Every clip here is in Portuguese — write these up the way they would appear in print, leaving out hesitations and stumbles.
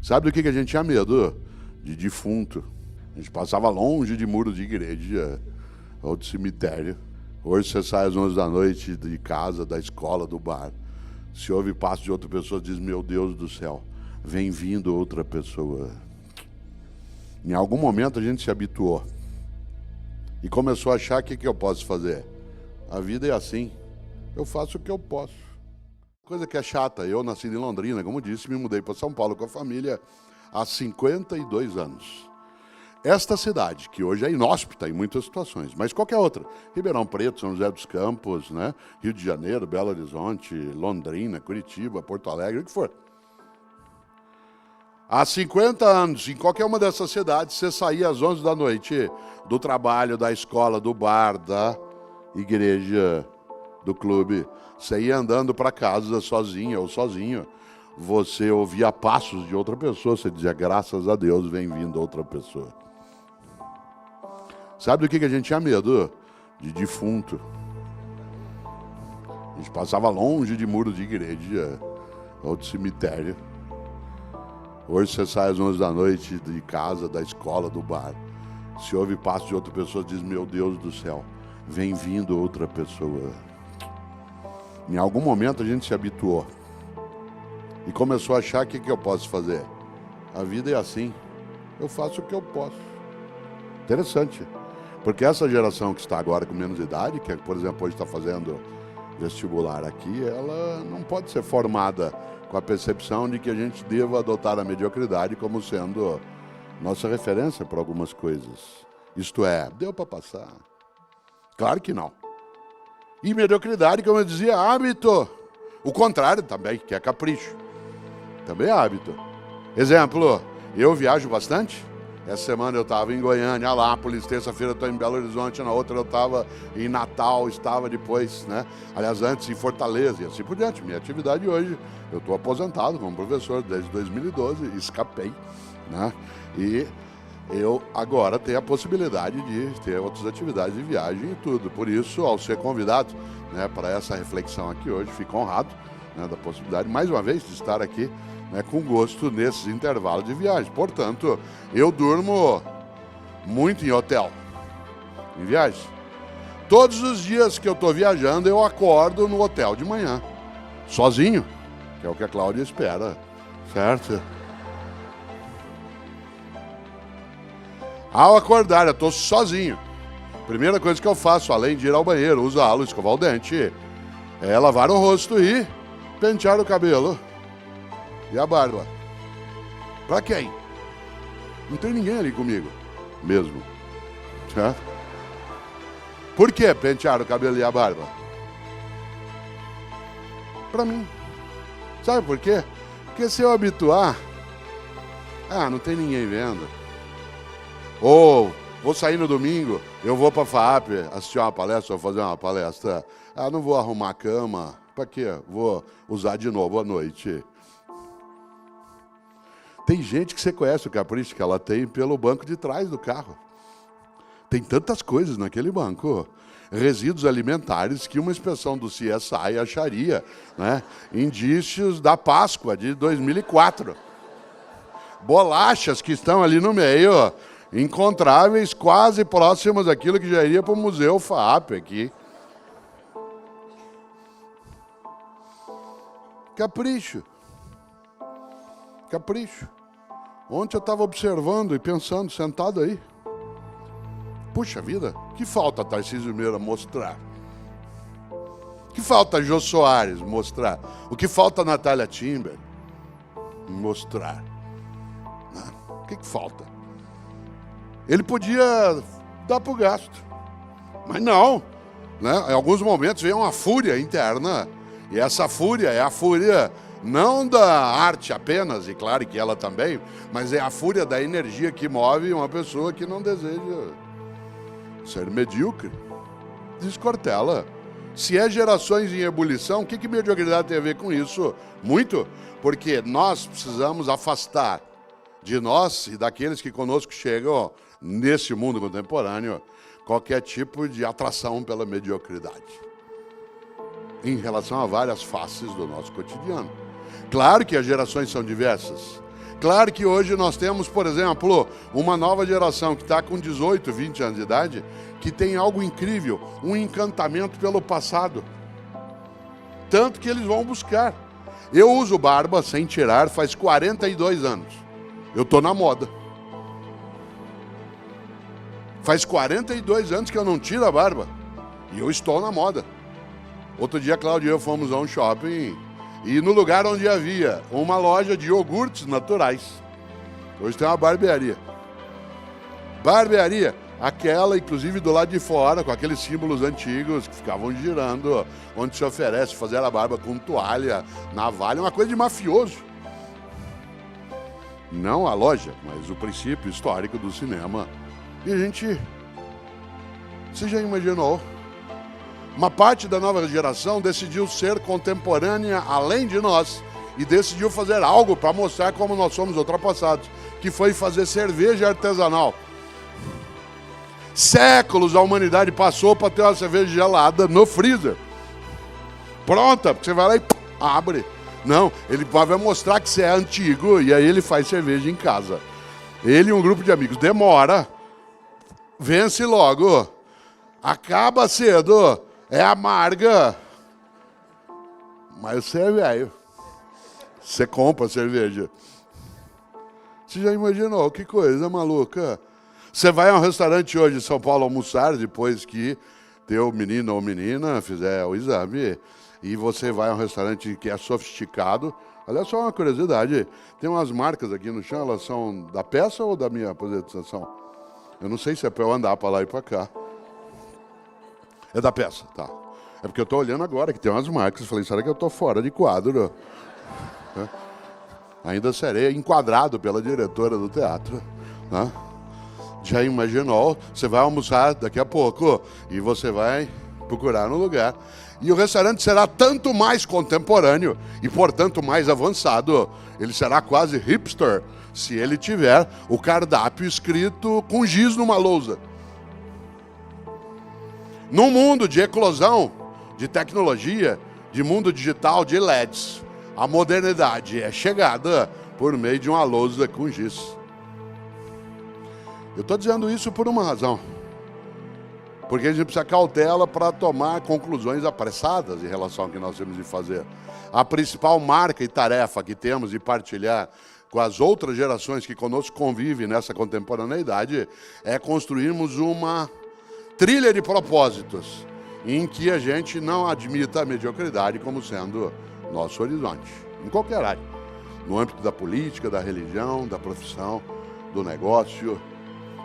Sabe do que a gente tinha medo? De defunto. A gente passava longe de muro de igreja ou de cemitério. Hoje você sai às 11 da noite de casa, da escola, do bar. Se ouve passo de outra pessoa, diz: meu Deus do céu, vem vindo outra pessoa. Em algum momento a gente se habituou e começou a achar: o que eu posso fazer? A vida é assim, eu faço o que eu posso. Coisa que é chata. Eu nasci em Londrina, como disse, me mudei para São Paulo com a família há 52 anos. Esta cidade, que hoje é inóspita em muitas situações, mas qualquer outra, Ribeirão Preto, São José dos Campos, né? Rio de Janeiro, Belo Horizonte, Londrina, Curitiba, Porto Alegre, o que for. Há 50 anos, em qualquer uma dessas cidades, você saía às 11 da noite do trabalho, da escola, do bar, da igreja, do clube. Você ia andando para casa sozinha ou sozinho. Você ouvia passos de outra pessoa, você dizia: graças a Deus, vem vindo outra pessoa. Sabe do que a gente tinha medo? De defunto. A gente passava longe de muro de igreja ou de cemitério. Hoje você sai às 11 da noite de casa, da escola, do bar. Se ouve passo de outra pessoa, diz: meu Deus do céu, vem vindo outra pessoa. Em algum momento a gente se habituou e começou a achar: o que eu posso fazer? A vida é assim, eu faço o que eu posso. Interessante, porque essa geração que está agora com menos idade, que por exemplo hoje está fazendo vestibular aqui, ela não pode ser formada com a percepção de que a gente deva adotar a mediocridade como sendo nossa referência para algumas coisas. Isto é, deu para passar? Claro que não. E mediocridade, como eu dizia, hábito. O contrário também, que é capricho. Também é hábito. Exemplo, eu viajo bastante. Essa semana eu estava em Goiânia, Alápolis, terça-feira eu estou em Belo Horizonte, na outra eu estava em Natal, estava depois, né? Aliás, antes em Fortaleza e assim por diante. Minha atividade hoje, eu estou aposentado como professor desde 2012, escapei, né? E eu agora tenho a possibilidade de ter outras atividades de viagem e tudo. Por isso, ao ser convidado, né, para essa reflexão aqui hoje, fico honrado, né, da possibilidade, mais uma vez, de estar aqui, né, com gosto nesses intervalos de viagem. Portanto, eu durmo muito em hotel, em viagem. Todos os dias que eu estou viajando, eu acordo no hotel de manhã, sozinho, que é o que a Cláudia espera, certo? Ao acordar, eu estou sozinho. Primeira coisa que eu faço, além de ir ao banheiro, usá-lo, escovar o dente, é lavar o rosto e pentear o cabelo e a barba. Pra quem? Não tem ninguém ali comigo, mesmo. Certo? Por que pentear o cabelo e a barba? Pra mim. Sabe por quê? Porque se eu habituar, não tem ninguém vendo. Ou vou sair no domingo, eu vou para a FAAP assistir uma palestra, ou fazer uma palestra. Não vou arrumar a cama. Para quê? Vou usar de novo à noite. Tem gente que você conhece o capricho que ela tem pelo banco de trás do carro. Tem tantas coisas naquele banco. Resíduos alimentares que uma inspeção do CSI acharia, né? Indícios da Páscoa de 2004. Bolachas que estão ali no meio, encontráveis, quase próximas daquilo que já iria para o Museu FAAP aqui. Capricho. Capricho. Ontem eu estava observando e pensando, sentado aí. Puxa vida, que falta Tarcísio Meira mostrar? Que falta Jô Soares mostrar? O que falta Natália Timber mostrar? O que falta? Ele podia dar para o gasto, mas não, né? Em alguns momentos vem uma fúria interna, e essa fúria é a fúria não da arte apenas, e claro que ela também, mas é a fúria da energia que move uma pessoa que não deseja ser medíocre, descortela. Se é gerações em ebulição, o que mediocridade tem a ver com isso? Muito, porque nós precisamos afastar de nós e daqueles que conosco chegam nesse mundo contemporâneo qualquer tipo de atração pela mediocridade em relação a várias faces do nosso cotidiano. Claro que as gerações são diversas. Claro que hoje nós temos, por exemplo, uma nova geração que está com 18, 20 anos de idade, que tem algo incrível, um encantamento pelo passado. Tanto que eles vão buscar. Eu uso barba sem tirar faz 42 anos. Eu estou na moda. Faz 42 anos que eu não tiro a barba. E eu estou na moda. Outro dia, Cláudio e eu fomos a um shopping e no lugar onde havia uma loja de iogurtes naturais, hoje tem uma barbearia. Barbearia, aquela inclusive do lado de fora, com aqueles símbolos antigos que ficavam girando, onde se oferece fazer a barba com toalha, navalha, uma coisa de mafioso. Não a loja, mas o princípio histórico do cinema. E a gente... Você já imaginou? Uma parte da nova geração decidiu ser contemporânea além de nós e decidiu fazer algo para mostrar como nós somos ultrapassados, que foi fazer cerveja artesanal. Séculos a humanidade passou para ter uma cerveja gelada no freezer. Pronta, porque você vai lá e abre. Não, ele vai mostrar que você é antigo e aí ele faz cerveja em casa. Ele e um grupo de amigos. Demora, vence logo, acaba cedo. É amarga, mas você é velho. Você compra cerveja. Você já imaginou? Que coisa maluca. Você vai a um restaurante hoje em São Paulo almoçar, depois que teu menino ou menina fizer o exame, e você vai a um restaurante que é sofisticado. Olha só uma curiosidade, tem umas marcas aqui no chão, elas são da peça ou da minha apresentação? Eu não sei se é para eu andar para lá e para cá. É da peça, tá. É porque eu estou olhando agora que tem umas marcas. Eu falei, será que eu estou fora de quadro? Ainda serei enquadrado pela diretora do teatro. Né? Já imaginou? Você vai almoçar daqui a pouco e você vai procurar um lugar. E o restaurante será tanto mais contemporâneo e, portanto, mais avançado. Ele será quase hipster se ele tiver o cardápio escrito com giz numa lousa. Num mundo de eclosão, de tecnologia, de mundo digital, de LEDs, a modernidade é chegada por meio de uma lousa com giz. Eu estou dizendo isso por uma razão. Porque a gente precisa cautela para tomar conclusões apressadas em relação ao que nós temos de fazer. A principal marca e tarefa que temos de partilhar com as outras gerações que conosco convivem nessa contemporaneidade é construirmos uma trilha de propósitos em que a gente não admita a mediocridade como sendo nosso horizonte, em qualquer área, no âmbito da política, da religião, da profissão, do negócio.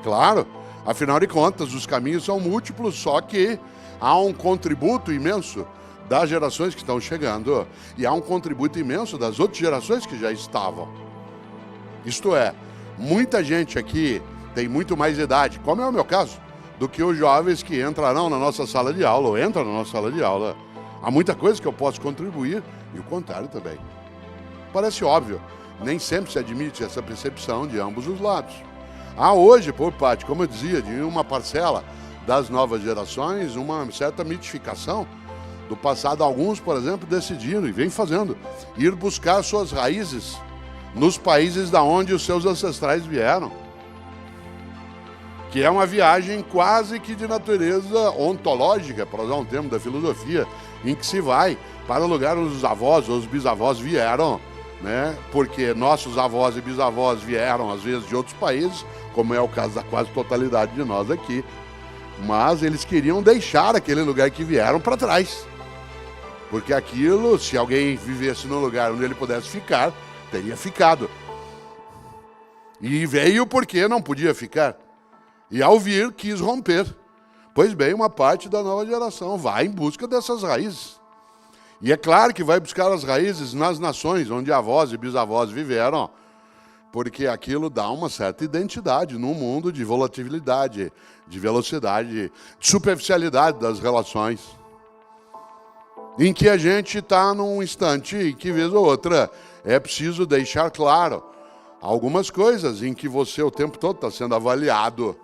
Claro, afinal de contas, os caminhos são múltiplos, só que há um contributo imenso das gerações que estão chegando e há um contributo imenso das outras gerações que já estavam. Isto é, muita gente aqui tem muito mais idade, como é o meu caso, do que os jovens que entrarão na nossa sala de aula ou entram na nossa sala de aula. Há muita coisa que eu posso contribuir e o contrário também. Parece óbvio, nem sempre se admite essa percepção de ambos os lados. Há hoje, por parte, como eu dizia, de uma parcela das novas gerações, uma certa mitificação do passado. Alguns, por exemplo, decidiram e vêm fazendo, ir buscar suas raízes nos países da onde os seus ancestrais vieram. Que é uma viagem quase que de natureza ontológica, para usar um termo da filosofia, em que se vai para o lugar onde os avós ou os bisavós vieram, né? Porque nossos avós e bisavós vieram, às vezes, de outros países, como é o caso da quase totalidade de nós aqui, mas eles queriam deixar aquele lugar que vieram para trás. Porque aquilo, se alguém vivesse no lugar onde ele pudesse ficar, teria ficado. E veio porque não podia ficar. E ao vir, quis romper. Pois bem, uma parte da nova geração vai em busca dessas raízes. E é claro que vai buscar as raízes nas nações onde avós e bisavós viveram, porque aquilo dá uma certa identidade num mundo de volatilidade, de velocidade, de superficialidade das relações. Em que a gente está num instante em que, vez ou outra, é preciso deixar claro algumas coisas em que você o tempo todo está sendo avaliado.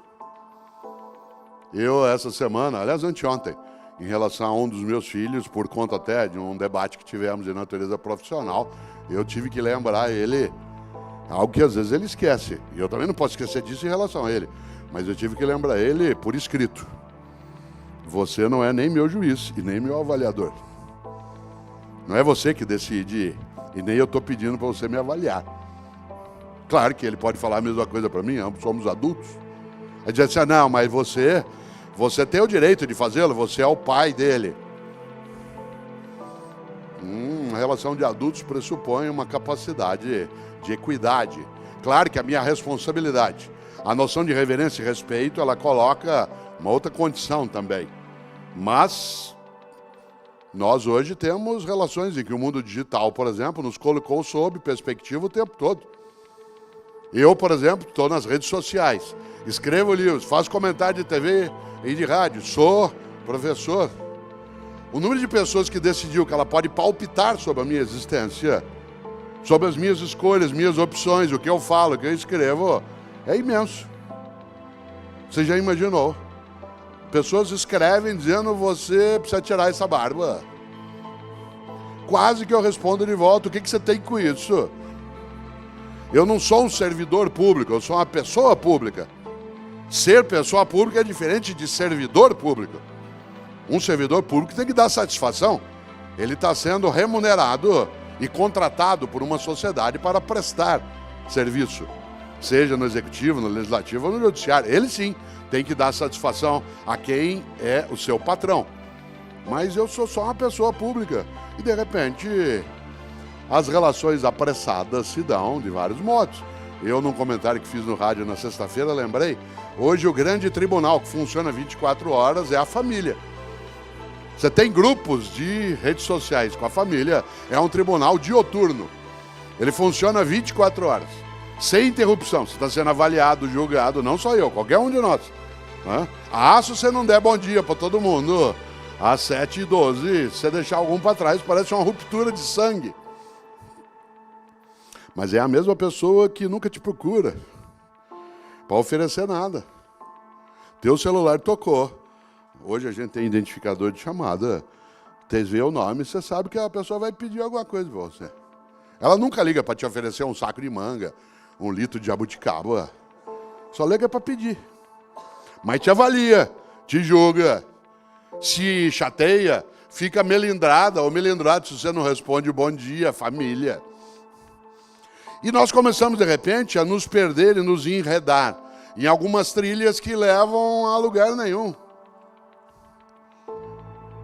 Eu, essa semana, aliás, anteontem, em relação a um dos meus filhos, por conta até de um debate que tivemos de natureza profissional, eu tive que lembrar ele Algo que às vezes ele esquece. E eu também não posso esquecer disso em relação a ele. Mas eu tive que lembrar ele por escrito. Você não é nem meu juiz e nem meu avaliador. Não é você que decide e nem eu estou pedindo para você me avaliar. Claro que ele pode falar a mesma coisa para mim, ambos somos adultos. Aí diz assim, não, mas você tem o direito de fazê-lo, você é o pai dele. A relação de adultos pressupõe uma capacidade de equidade. Claro que a minha responsabilidade, a noção de reverência e respeito, ela coloca uma outra condição também. Mas nós hoje temos relações em que o mundo digital, por exemplo, nos colocou sob perspectiva o tempo todo. Eu, por exemplo, estou nas redes sociais, escrevo livros, faço comentário de TV e de rádio, sou professor. O número de pessoas que decidiu que ela pode palpitar sobre a minha existência, sobre as minhas escolhas, minhas opções, o que eu falo, o que eu escrevo, é imenso. Você já imaginou? Pessoas escrevem dizendo, você precisa tirar essa barba. Quase que eu respondo de volta, o que você tem com isso? Eu não sou um servidor público, eu sou uma pessoa pública. Ser pessoa pública é diferente de servidor público. Um servidor público tem que dar satisfação. Ele está sendo remunerado e contratado por uma sociedade para prestar serviço. Seja no executivo, no legislativo ou no judiciário. Ele sim tem que dar satisfação a quem é o seu patrão. Mas eu sou só uma pessoa pública. E de repente, as relações apressadas se dão de vários modos. Eu, num comentário que fiz no rádio na sexta-feira, lembrei, hoje o grande tribunal que funciona 24 horas é a família. Você tem grupos de redes sociais com a família, é um tribunal dioturno. Ele funciona 24 horas, sem interrupção. Você está sendo avaliado, julgado, não só eu, qualquer um de nós. Se você não der bom dia para todo mundo, às 7h12, se você deixar algum para trás, parece uma ruptura de sangue. Mas é a mesma pessoa que nunca te procura para oferecer nada. Teu celular tocou. Hoje a gente tem identificador de chamada. Você vê o nome, você sabe que a pessoa vai pedir alguma coisa para você. Ela nunca liga para te oferecer um saco de manga, 1 litro de jabuticaba. Só liga para pedir. Mas te avalia, te julga, se chateia, fica melindrada ou melindrado se você não responde bom dia, família. E nós começamos, de repente, a nos perder e nos enredar em algumas trilhas que levam a lugar nenhum.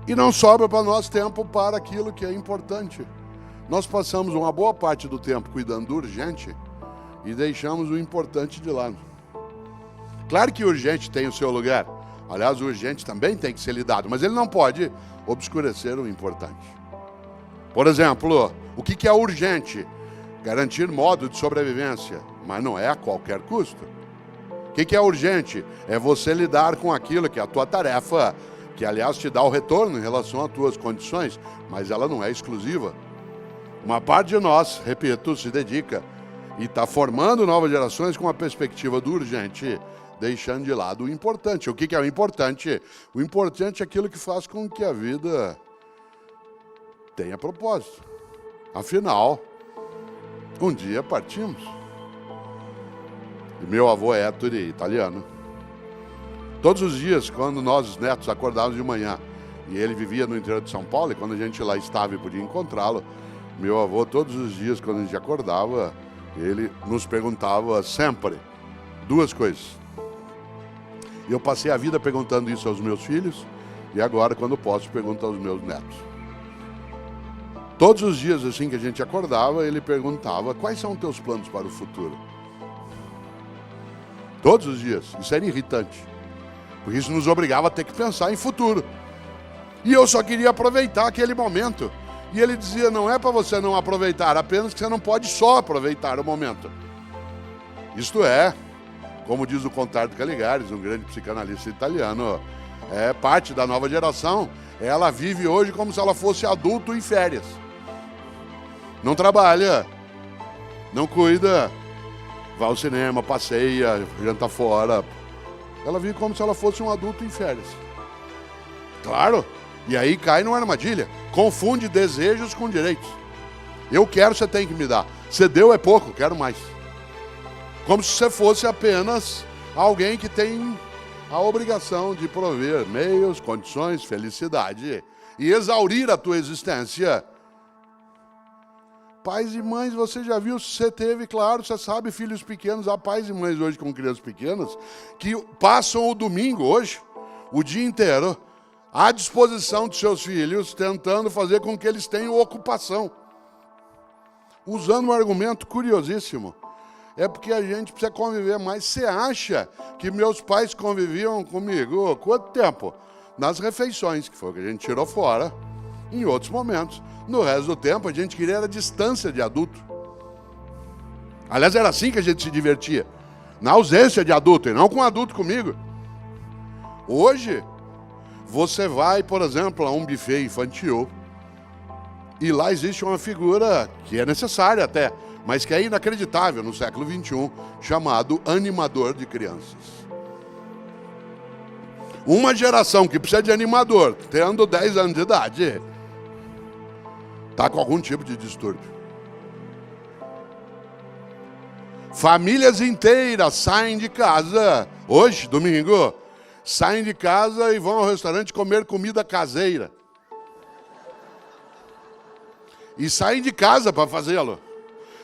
E não sobra para nós tempo para aquilo que é importante. Nós passamos uma boa parte do tempo cuidando do urgente e deixamos o importante de lado. Claro que o urgente tem o seu lugar. Aliás, o urgente também tem que ser lidado, mas ele não pode obscurecer o importante. Por exemplo, o que é urgente? Garantir modo de sobrevivência, mas não é a qualquer custo. O que é urgente? É você lidar com aquilo que é a tua tarefa, que aliás te dá o retorno em relação às tuas condições, mas ela não é exclusiva. Uma parte de nós, repito, se dedica e está formando novas gerações com a perspectiva do urgente, deixando de lado o importante. O que é o importante? O importante é aquilo que faz com que a vida tenha propósito. Afinal, um dia partimos. E meu avô é Ettore, italiano. Todos os dias, quando nós, os netos, acordávamos de manhã, e ele vivia no interior de São Paulo, e quando a gente lá estava e podia encontrá-lo, meu avô, todos os dias, quando a gente acordava, ele nos perguntava sempre 2 coisas. E eu passei a vida perguntando isso aos meus filhos, e agora, quando posso, pergunto aos meus netos. Todos os dias, assim que a gente acordava, ele perguntava, quais são os teus planos para o futuro? Todos os dias. Isso era irritante. Porque isso nos obrigava a ter que pensar em futuro. E eu só queria aproveitar aquele momento. E ele dizia, não é para você não aproveitar, apenas que você não pode só aproveitar o momento. Isto é, como diz o Contardo Caligares, um grande psicanalista italiano, é parte da nova geração. Ela vive hoje como se ela fosse adulto em férias. Não trabalha, não cuida, vai ao cinema, passeia, janta fora. Ela vive como se ela fosse um adulto em férias. Claro, e aí cai numa armadilha. Confunde desejos com direitos. Eu quero, você tem que me dar. Você deu é pouco, quero mais. Como se você fosse apenas alguém que tem a obrigação de prover meios, condições, felicidade e exaurir a tua existência. Pais e mães, você já viu, você teve, claro, você sabe, filhos pequenos. Há pais e mães hoje com crianças pequenas que passam o domingo hoje, o dia inteiro, à disposição de seus filhos, tentando fazer com que eles tenham ocupação. Usando um argumento curiosíssimo. É porque a gente precisa conviver mais. Você acha que meus pais conviviam comigo quanto tempo? Nas refeições, que foi o que a gente tirou fora, em outros momentos. No resto do tempo, a gente queria a distância de adulto. Aliás, era assim que a gente se divertia. Na ausência de adulto, e não com adulto comigo. Hoje, você vai, por exemplo, a um buffet infantil, e lá existe uma figura que é necessária até, mas que é inacreditável no século XXI, chamado animador de crianças. Uma geração que precisa de animador, tendo 10 anos de idade, está com algum tipo de distúrbio. Famílias inteiras saem de casa, hoje, domingo, saem de casa e vão ao restaurante comer comida caseira. E saem de casa para fazê-lo.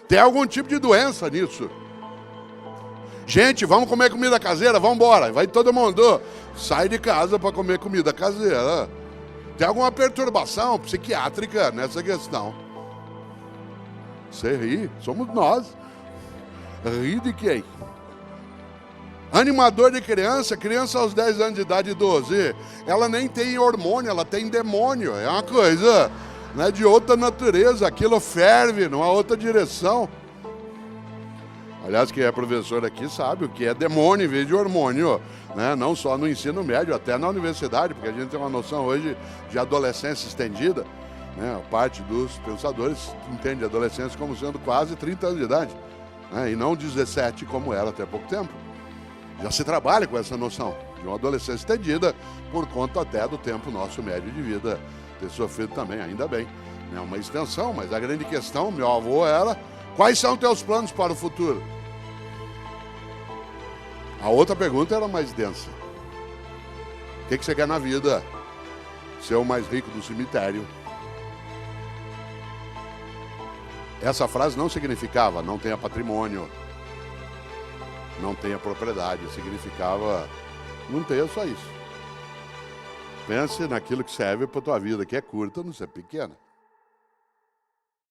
Tem algum tipo de doença nisso. Gente, vamos comer comida caseira, vamos embora. Vai todo mundo. Sai de casa para comer comida caseira. Tem alguma perturbação psiquiátrica nessa questão. Você ri, somos nós. Ri de quem? Animador de criança, criança aos 10 anos de idade, 12, ela nem tem hormônio, ela tem demônio. É uma coisa, né, de outra natureza, aquilo ferve numa outra direção. Aliás, quem é professor aqui sabe o que é demônio em vez de hormônio, né? Não só no ensino médio, até na universidade, porque a gente tem uma noção hoje de adolescência estendida, né? A parte dos pensadores entende a adolescência como sendo quase 30 anos de idade, né? E não 17 como era até pouco tempo. Já se trabalha com essa noção de uma adolescência estendida por conta até do tempo nosso médio de vida ter sofrido também, ainda bem. É uma extensão, mas a grande questão, meu avô, era: quais são teus planos para o futuro? A outra pergunta era mais densa. O que você quer na vida? Ser o mais rico do cemitério. Essa frase não significava não tenha patrimônio, não tenha propriedade. Significava não tenha só isso. Pense naquilo que serve para a tua vida, que é curta, não ser pequena.